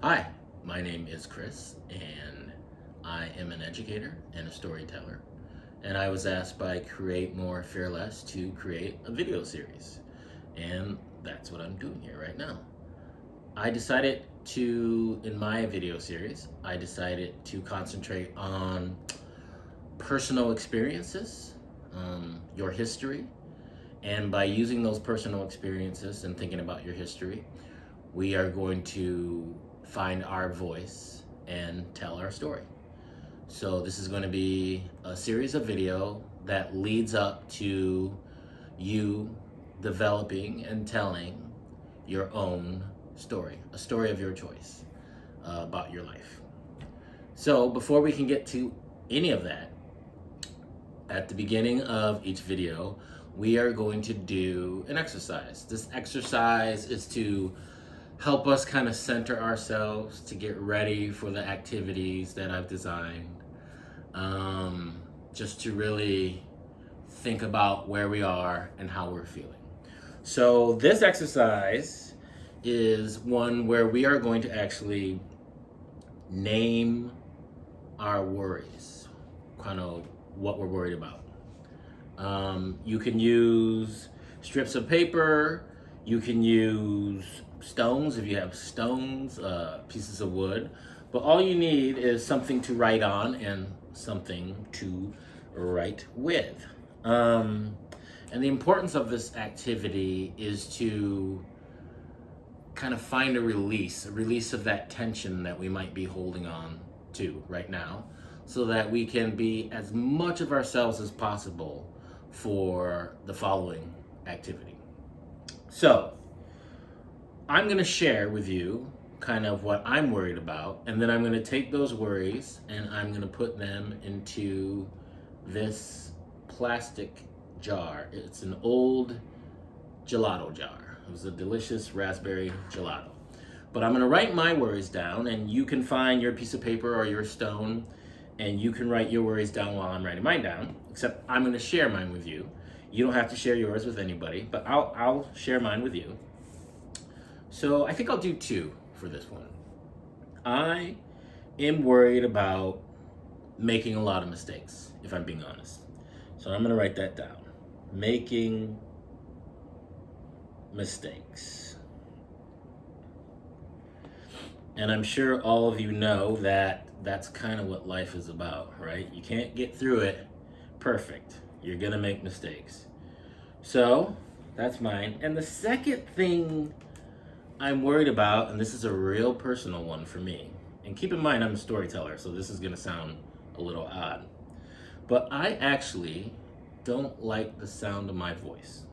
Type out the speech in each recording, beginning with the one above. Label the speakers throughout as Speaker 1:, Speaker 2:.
Speaker 1: Hi, my name is Chris, and I am an educator and a storyteller. And I was asked by Create More Fearless to create a video series. And that's what I'm doing here right now. In my video series, I decided to concentrate on personal experiences, your history. And by using those personal experiences and thinking about your history, we are going to find our voice and tell our story. So this is going to be a series of video that leads up to you developing and telling your own story, a story of your choice about your life. So before we can get to any of that, at the beginning of each video, we are going to do an exercise. This exercise is to help us kind of center ourselves to get ready for the activities that I've designed. Just to really think about where we are and how we're feeling. So this exercise is one where we are going to actually name our worries, kind of what we're worried about. You can use strips of paper, you can use stones if you have stones, pieces of wood, but all you need is something to write on and something to write with. And the importance of this activity is to kind of find a release of that tension that we might be holding on to right now, so that we can be as much of ourselves as possible for the following activity. So I'm going to share with you kind of what I'm worried about, and then I'm going to take those worries and I'm going to put them into this plastic jar. It's an old gelato jar. It was a delicious raspberry gelato. But I'm going to write my worries down, and you can find your piece of paper or your stone and you can write your worries down while I'm writing mine down, except I'm going to share mine with you. You don't have to share yours with anybody, but I'll share mine with you. So I think I'll do two for this one. I am worried about making a lot of mistakes, if I'm being honest. So I'm going to write that down. Making mistakes. And I'm sure all of you know that that's kind of what life is about, right? You can't get through it perfect. You're going to make mistakes. So that's mine. And the second thing I'm worried about, and this is a real personal one for me, and keep in mind I'm a storyteller, so this is going to sound a little odd, but I actually don't like the sound of my voice.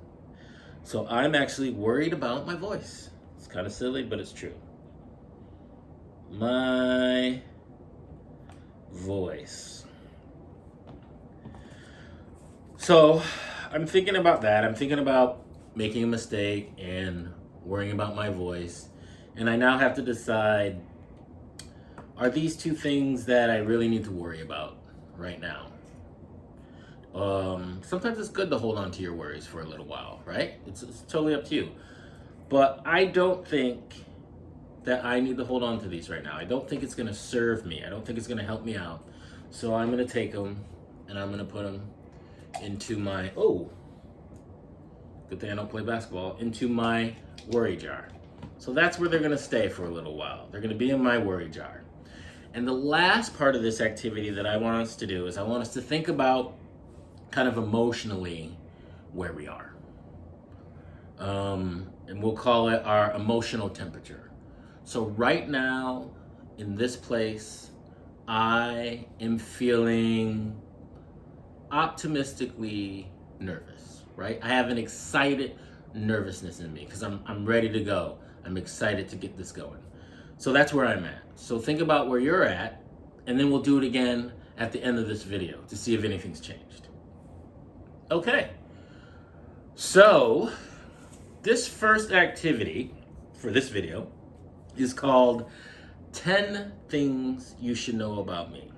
Speaker 1: So I'm actually worried about my voice. It's kind of silly, but it's true. My voice. So I'm thinking about that. I'm thinking about making a mistake and worrying about my voice. And I now have to decide, are these two things that I really need to worry about right now? Sometimes it's good to hold on to your worries for a little while, right? It's totally up to you. But I don't think that I need to hold on to these right now. I don't think it's going to serve me. I don't think it's going to help me out. So I'm going to take them and I'm going to put them into my, good thing I don't play basketball, into my worry jar. So that's where they're going to stay for a little while. They're going to be in my worry jar. And the last part of this activity that I want us to do is I want us to think about kind of emotionally where we are. And we'll call it our emotional temperature. So right now, in this place, I am feeling optimistically nervous, right? I have an excited nervousness in me because I'm ready to go. I'm excited to get this going. So that's where I'm at. So think about where you're at, and then we'll do it again at the end of this video to see if anything's changed. Okay. So this first activity for this video is called 10 Things You Should Know About Me.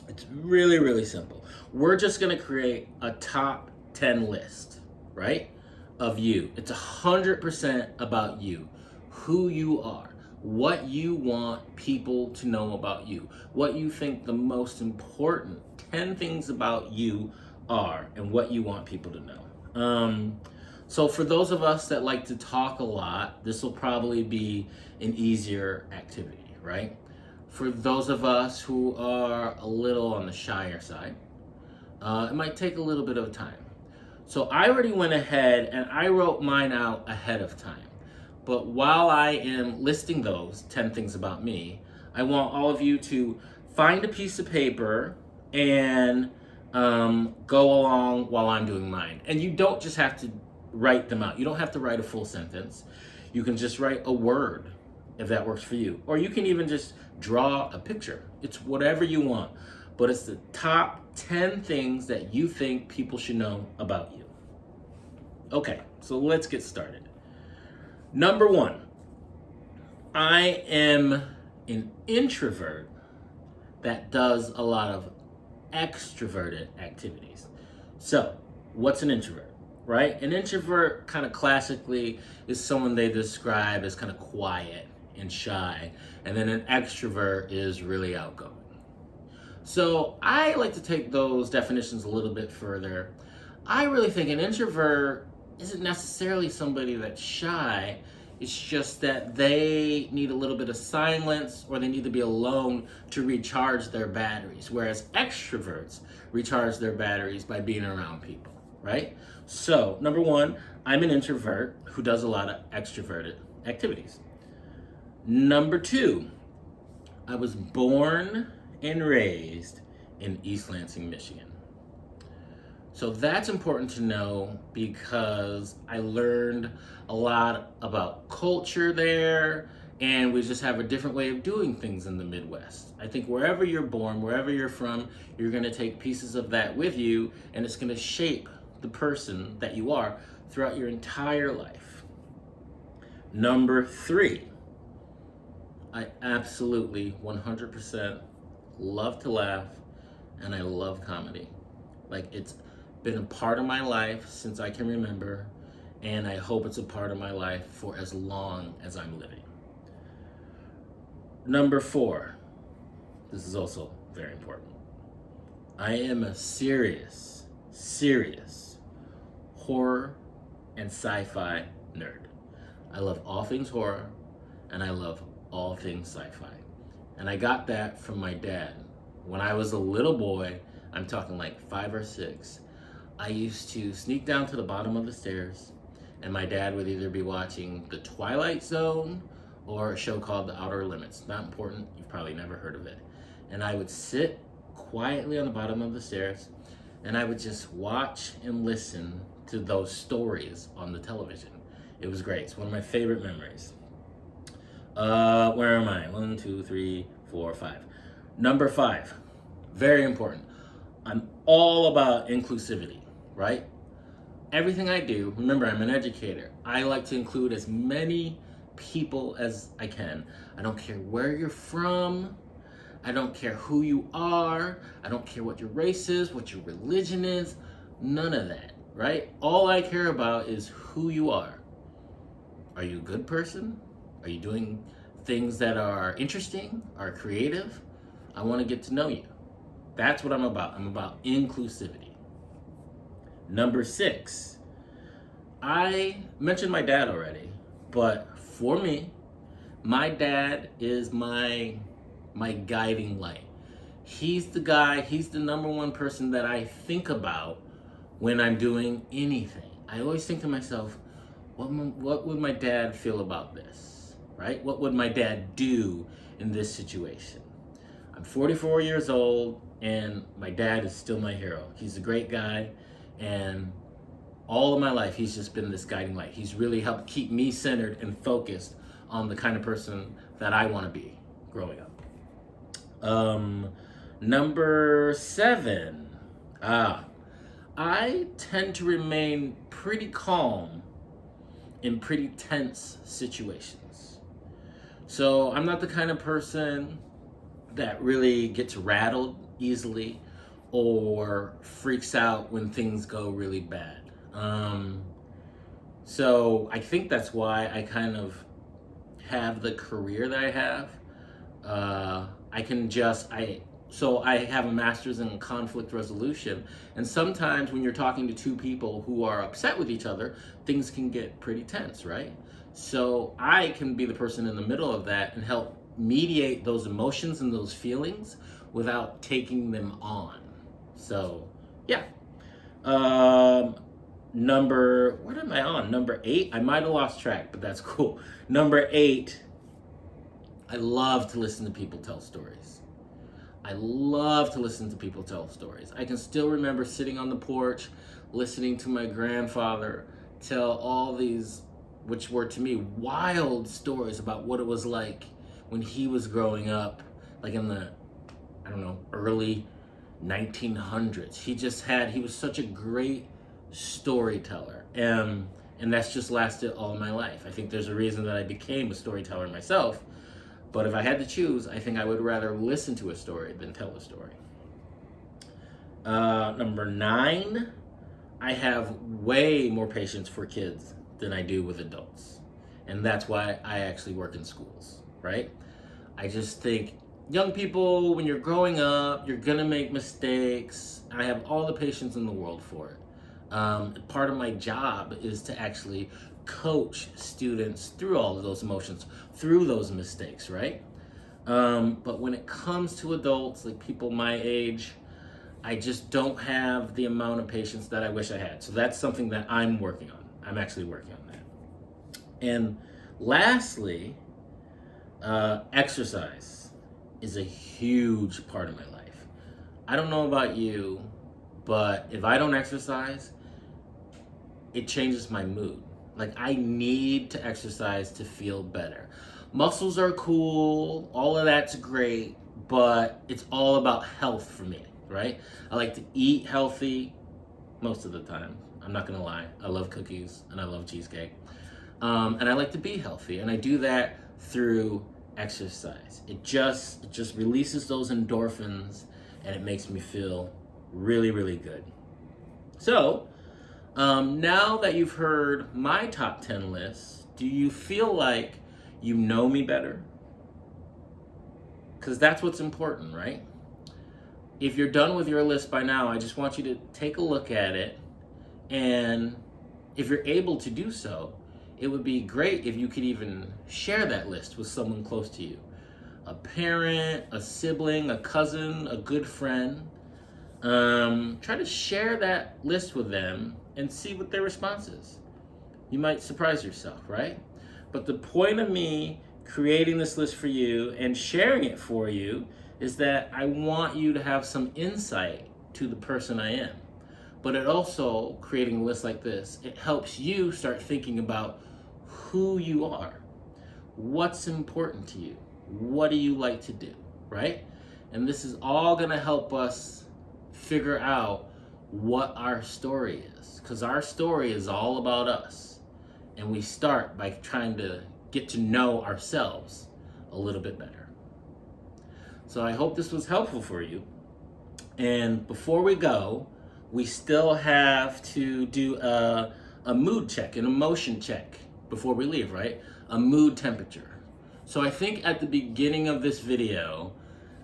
Speaker 1: It's really, really simple. We're just going to create a top 10 list, right, of you. It's 100% about you, who you are, what you want people to know about you, what you think the most important 10 things about you are, and what you want people to know. So for those of us that like to talk a lot, this will probably be an easier activity, right? For those of us who are a little on the shyer side, it might take a little bit of time. So I already went ahead and I wrote mine out ahead of time. But while I am listing those 10 things about me, I want all of you to find a piece of paper and go along while I'm doing mine. And you don't just have to write them out. You don't have to write a full sentence. You can just write a word if that works for you. Or you can even just draw a picture. It's whatever you want. But it's the top 10 things that you think people should know about you. Okay, so let's get started. Number 1, I am an introvert that does a lot of extroverted activities. So, what's an introvert, right? An introvert, kind of classically, is someone they describe as kind of quiet and shy, and then an extrovert is really outgoing. So I like to take those definitions a little bit further. I really think an introvert isn't necessarily somebody that's shy. It's just that they need a little bit of silence or they need to be alone to recharge their batteries. Whereas extroverts recharge their batteries by being around people, right? So, number 1, I'm an introvert who does a lot of extroverted activities. Number 2, I was born and raised in East Lansing, Michigan. So that's important to know because I learned a lot about culture there, and we just have a different way of doing things in the Midwest. I think wherever you're born, wherever you're from, you're going to take pieces of that with you, and it's going to shape the person that you are throughout your entire life. Number 3, I absolutely 100% love to laugh, and I love comedy. Like, it's been a part of my life since I can remember, and I hope it's a part of my life for as long as I'm living. Number 4, this is also very important. I am a serious horror and sci-fi nerd. I love all things horror, and I love all things sci-fi. And I got that from my dad. When I was a little boy, I'm talking like 5 or 6, I used to sneak down to the bottom of the stairs, and my dad would either be watching The Twilight Zone or a show called The Outer Limits. Not important, you've probably never heard of it. And I would sit quietly on the bottom of the stairs, and I would just watch and listen to those stories on the television. It was great. It's one of my favorite memories. Where am I? 1, 2, 3, 4, 5. Number 5, very important. I'm all about inclusivity, right? Everything I do, remember, I'm an educator. I like to include as many people as I can. I don't care where you're from. I don't care who you are. I don't care what your race is, what your religion is. None of that, right? All I care about is who you are. Are you a good person? Are you doing things that are interesting, are creative? I want to get to know you. That's what I'm about. I'm about inclusivity. Number 6, I mentioned my dad already, but for me, my dad is my guiding light. He's the guy, he's the number 1 person that I think about when I'm doing anything. I always think to myself, what would my dad feel about this, right? What would my dad do in this situation? I'm 44 years old, and my dad is still my hero. He's a great guy, and all of my life, he's just been this guiding light. He's really helped keep me centered and focused on the kind of person that I want to be growing up. Number 7, I tend to remain pretty calm in pretty tense situations. So I'm not the kind of person that really gets rattled easily or freaks out when things go really bad. So I think that's why I kind of have the career that I have, so I have a master's in conflict resolution, and sometimes when you're talking to two people who are upset with each other, things can get pretty tense, right? So I can be the person in the middle of that and help mediate those emotions and those feelings without taking them on. So yeah. What am I on? Number 8? I might have lost track, but that's cool. Number 8, I love to listen to people tell stories. I love to listen to people tell stories. I can still remember sitting on the porch, listening to my grandfather tell all these, which were to me wild stories about what it was like when he was growing up, like in the, I don't know, early 1900s. He was such a great storyteller. And that's just lasted all my life. I think there's a reason that I became a storyteller myself. But if I had to choose, I think I would rather listen to a story than tell a story. Number 9, I have way more patience for kids than I do with adults. And that's why I actually work in schools, right? I just think young people, when you're growing up, you're gonna make mistakes. I have all the patience in the world for it. Part of my job is to actually coach students through all of those emotions, through those mistakes, right? But when it comes to adults, like people my age, I just don't have the amount of patience that I wish I had. So that's something that I'm working on. I'm actually working on that. And lastly, exercise is a huge part of my life. I don't know about you, but if I don't exercise, it changes my mood. Like, I need to exercise to feel better. Muscles are cool, all of that's great, but it's all about health for me, right? I like to eat healthy most of the time. I'm not gonna lie. I love cookies and I love cheesecake. And I like to be healthy, and I do that through exercise. It just releases those endorphins, and it makes me feel really, really good. So, now that you've heard my top 10 lists, do you feel like you know me better? Because that's what's important, right? If you're done with your list by now, I just want you to take a look at it, and if you're able to do so, it would be great if you could even share that list with someone close to you. A parent, a sibling, a cousin, a good friend. Try to share that list with them and see what their response is. You might surprise yourself, right? But the point of me creating this list for you and sharing it for you is that I want you to have some insight to the person I am. But it also, creating a list like this, it helps you start thinking about who you are. What's important to you? What do you like to do, right? And this is all gonna help us figure out what our story is, because our story is all about us, and we start by trying to get to know ourselves a little bit better. So I hope this was helpful for you, and before we go, we still have to do a mood check, an emotion check before we leave, right? A mood temperature. So I think at the beginning of this video,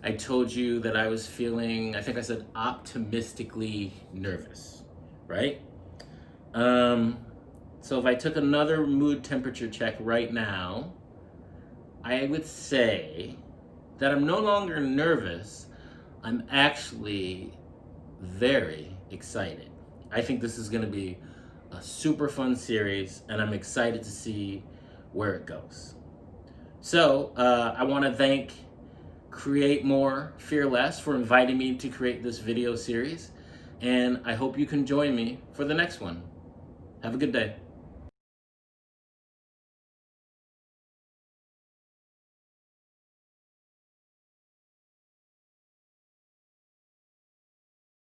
Speaker 1: I told you that I was feeling, I think I said optimistically nervous, right? So if I took another mood temperature check right now, I would say that I'm no longer nervous, I'm actually very excited. I think this is gonna be a super fun series, and I'm excited to see where it goes. So I wanna thank Create More, Fear Less for inviting me to create this video series, and I hope you can join me for the next one. Have a good day.